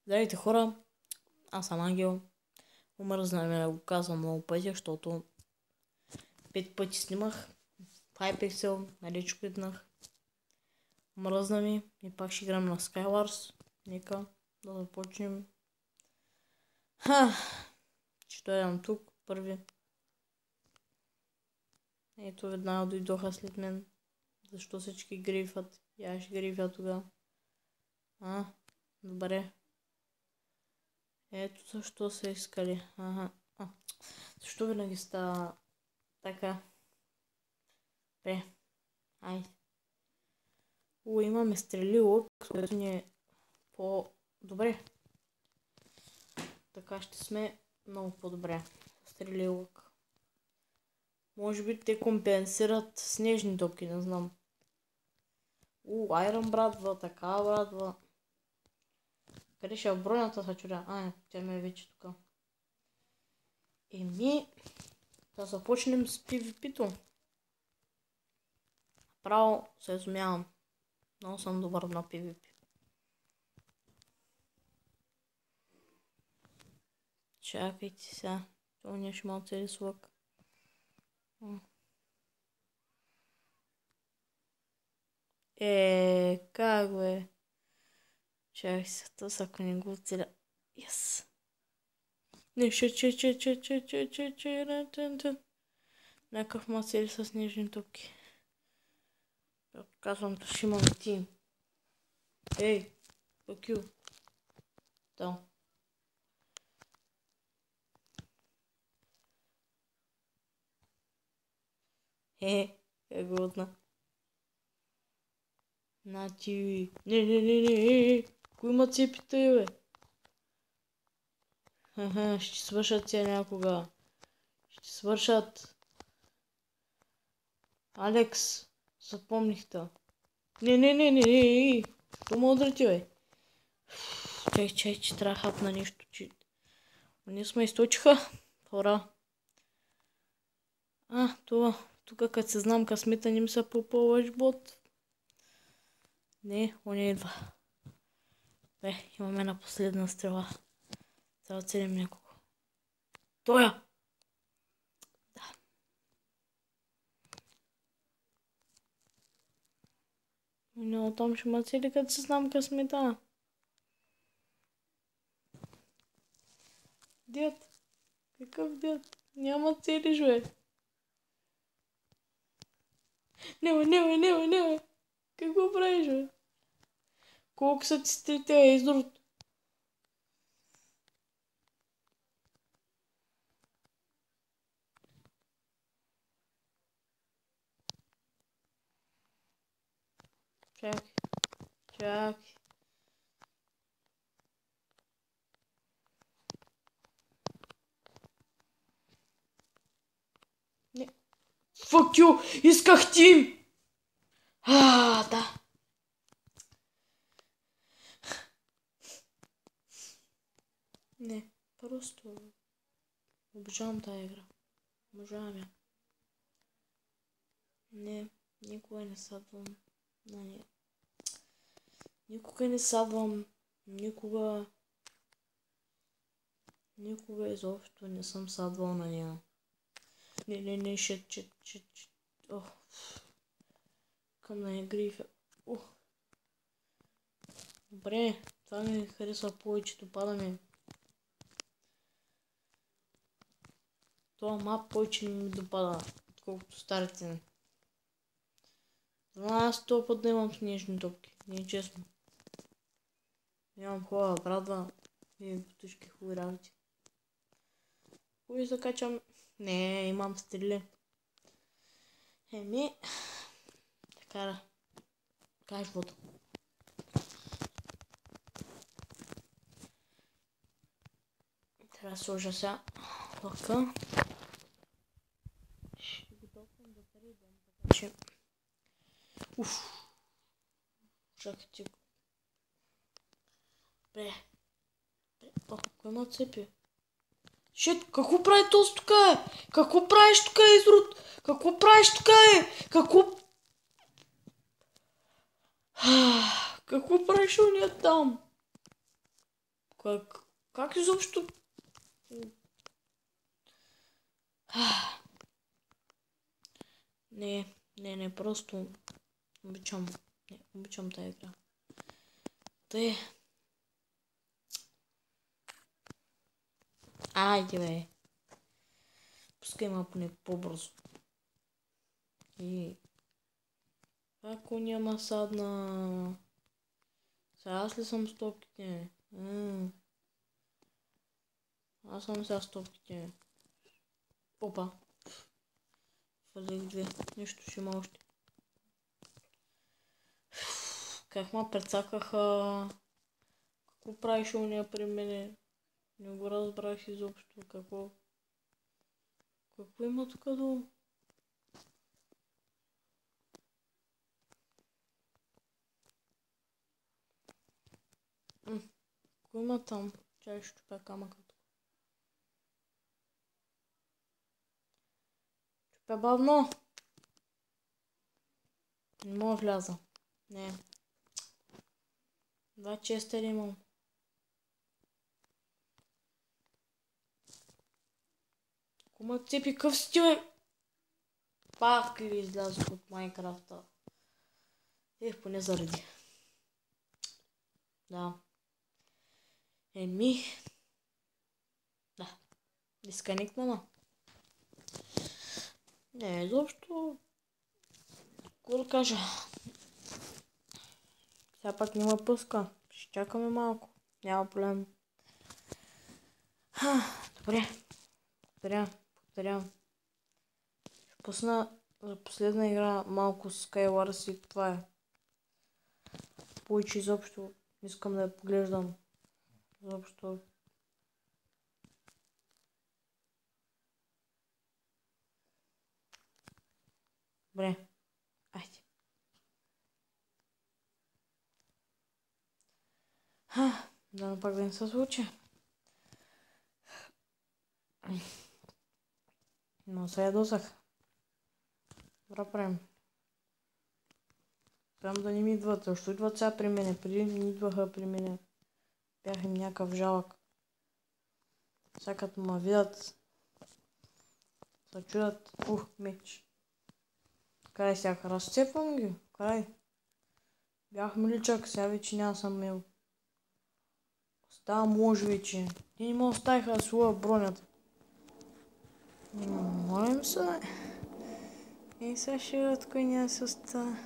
Здравейте хора, аз съм Ангел. Омръзна ме да го казвам много пъти, защото 5 пъти снимах Hypixel, налече кликнах. Омръзна ми и пак ще играм на Skywars. Нека да започнем. Ще дойдам тук първи. Ето веднага дойдоха след мен. Защо всички грифат? И аз ще грифя тогава. Добре. Ето защо са искали. Защо винаги става така? Бе. Ай. Имаме стрели лук, което ни е по-добре. Така ще сме много по-добре. Стрели лук. Може би те компенсират снежни топки, не знам. Айрон брадва, така брадва. Къде ще е бронята са чудя? Тя ме е вече тук. Да започнем с PvP-то. Право се изумявам. Много съм добър на PvP. Чакайте сега. Това не ще малко цели слък. Как бе? Чакай се, тъс ако не го целя. Yes. Не, някакъв ма цели с снежни топки. Казвам, че ще имаме тим. Ей, fuck you. Да. Как го отна. На ти. Не. Кой има цепите, бе? Ще свършат тя някога. Ще свършат. Алекс, запомних те. Не. Помодрите, бе. Чай, че трябва хапна нещо, че... Ние сме източиха. Хора. Това. Тук като се знам късмета не ми се попълваш бот. Не, он идва. Бе, имаме една последна стрела. Трябва да целим някого. Тоя! Да. Но там ще ма цели като се знам късмета. Дед. Какъв дед? Няма цели, човек. Не. Какво правиш, бе? Колко са ти стрите, издрут? Чакай. Не. Fuck you! Исках тим! Да. Не, просто обожавам тая игра. Обожавам я. Не, никога не садвам на нея. Никога не садвам. Никога изобщо не съм садвал на нея. Не, шит. Към на грифа. Добре, това ми харесва повечето, падаме. Това мап повече не ми допада, отколкото старите. Аз този път да имам снежни топки, не е честно. Нямам хубава брадва и бутушки хубави работи. Хубави закачам. Не, имам стрели. Така е живота. Трябва да сложа сега лъка. Ще го толкова да придам, така че... Чакайте. Бре. Кой има цепи? Шит, какво прави този тук, е? Какво правиш тук, изрод? Какво правиш тук, е? Какво правиш уния там? Как изобщо? Не, просто обичам тази игра. Тъй. Айде, бе. Пускай ма поне по-бързо. И... Ако няма садна... Сега аз ли съм стопките? Аз съм сега стопките. Опа. Фалих две. Нещо ще има още. Как ма прецакаха... Какво правиш уния при мене? Не го разбрах изобщо. Какво има тук долу? Какво има там? Чай ще чупя камъка тук. Чупя бавно! Не мога вляза. Не. 2 честа ли имам? Кома цепи, къв си ти, бе? Пак ли излязох от Майнкрафта? Поне заради. Да. Да. Дисконектнана. Не, изобщо... Какво да кажа? Сега пак не ме пуска. Ще чакаме малко. Няма проблем. Добре. Повторям. Ще пусна за последна игра малко Skywars и това е. Повече изобщо искам да я поглеждам. Изобщо. Добре. Айде. Да, пак да не се случи. Но се ядосах. Добре правим. Прям да не ми идват. Защо идват сега при мене? Преди не идваха при мене. Бях им някакъв жалък. Сега като ме видят, се чудят. Меч. Край сега, разцепвам ги. Край. Бях миличък, сега вече няма съм мил. Става може вече. Те не ме оставиха да слуя бронята. Молим се. И сега ще видят кой няма се остава.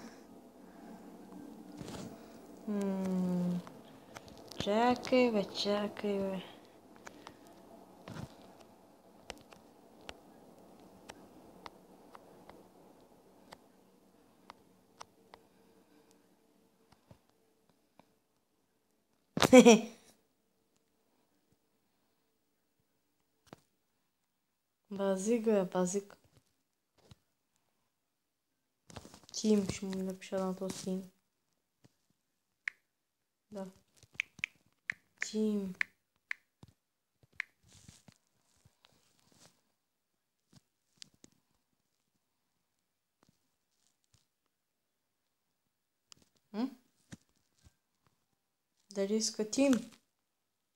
Чакай бе. Базик. Тим, ще му напиша на този тим. Да. Тим. Дали иска тим?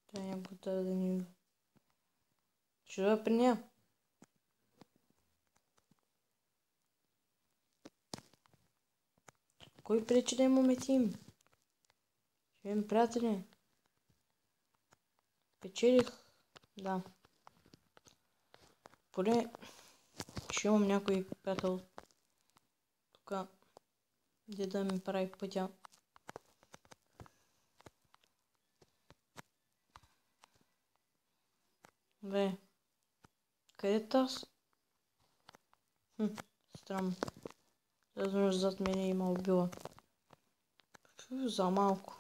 Тя няма да ни... Ще да при нея. Кой пречи да имаме тим? Ще имаме приятели. Печелих. Да. Поне ще имам някой приятел тук, где да ми прави пътя. Бе, къде е таз? Странно. Заедно зад мене има убила. За малко.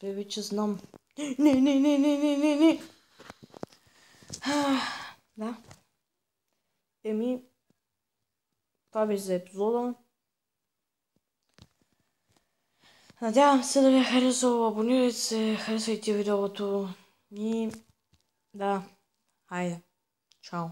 Бе, вече знам. Не. Да. Това беше за епизода. Надявам се да ви е харесало. Абонирайте се, харесвайте видеото. И да, хайде. Чао.